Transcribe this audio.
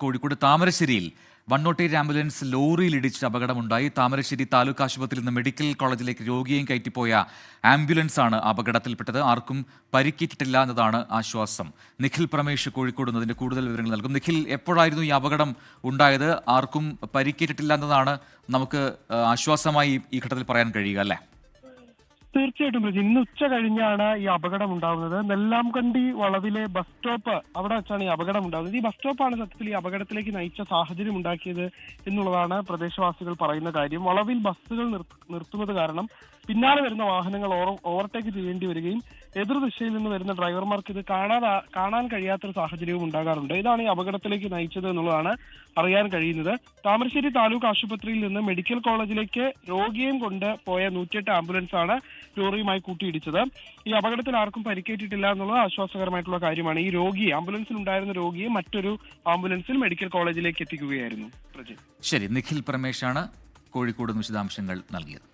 കോഴിക്കോട് താമരശ്ശേരിയിൽ 108 ആംബുലൻസ് ലോറിയിൽ ഇടിച്ച് അപകടമുണ്ടായി. താമരശ്ശേരി താലൂക്ക് ആശുപത്രിയിൽ നിന്ന് മെഡിക്കൽ കോളേജിലേക്ക് രോഗിയെയും കയറ്റിപ്പോയ ആംബുലൻസാണ് അപകടത്തിൽപ്പെട്ടത്. ആർക്കും പരിക്കേറ്റിട്ടില്ല എന്നതാണ് ആശ്വാസം. നിഖിൽ പ്രമേഷ് കോഴിക്കോട് നിന്ന് അതിന്റെ കൂടുതൽ വിവരങ്ങൾ നൽകും. നിഖിൽ, എപ്പോഴായിരുന്നു ഈ അപകടം ഉണ്ടായത്? ആർക്കും പരിക്കേറ്റിട്ടില്ല എന്നതാണ് നമുക്ക് ആശ്വാസമായി ഈ ഘട്ടത്തിൽ പറയാൻ കഴിയുക, അല്ലേ? തീർച്ചയായിട്ടും രുചി, ഇന്ന് ഉച്ച കഴിഞ്ഞാണ് ഈ അപകടം ഉണ്ടാകുന്നത്. നെല്ലാംകണ്ടി വളവിലെ ബസ് സ്റ്റോപ്പ്, അവിടെ വെച്ചാണ് ഈ അപകടം ഉണ്ടാകുന്നത്. ഈ ബസ് സ്റ്റോപ്പാണ് സത്യത്തിൽ ഈ അപകടത്തിലേക്ക് നയിച്ച സാഹചര്യം ഉണ്ടാക്കിയത് എന്നുള്ളതാണ് പ്രദേശവാസികൾ പറയുന്ന കാര്യം. വളവിൽ ബസ്സുകൾ നിർത്തുന്നത് കാരണം പിന്നാലെ വരുന്ന വാഹനങ്ങൾ ഓവർടേക്ക് ചെയ്യേണ്ടി വരികയും എതിർദിശയിൽ നിന്ന് വരുന്ന ഡ്രൈവർമാർക്ക് ഇത് കാണാൻ കഴിയാത്തൊരു സാഹചര്യവും ഉണ്ടാകാറുണ്ട്. ഇതാണ് ഈ അപകടത്തിലേക്ക് നയിച്ചത് എന്നുള്ളതാണ് അറിയാൻ കഴിയുന്നത്. താമരശ്ശേരി താലൂക്ക് ആശുപത്രിയിൽ നിന്ന് മെഡിക്കൽ കോളേജിലേക്ക് രോഗിയെയും കൊണ്ട് പോയ 108 ആംബുലൻസ് ആണ് ലോറിയുമായി കൂട്ടിയിടിച്ചത്. ഈ അപകടത്തിൽ ആർക്കും പരിക്കേറ്റിട്ടില്ല എന്നുള്ളത് ആശ്വാസകരമായിട്ടുള്ള കാര്യമാണ്. ഈ ആംബുലൻസിൽ ഉണ്ടായിരുന്ന രോഗിയെ മറ്റൊരു ആംബുലൻസിൽ മെഡിക്കൽ കോളേജിലേക്ക് എത്തിക്കുകയായിരുന്നു. ശരി, നിഖിൽ പ്രമേഷാണ് കോഴിക്കോട് വിശദാംശങ്ങൾ നൽകിയത്.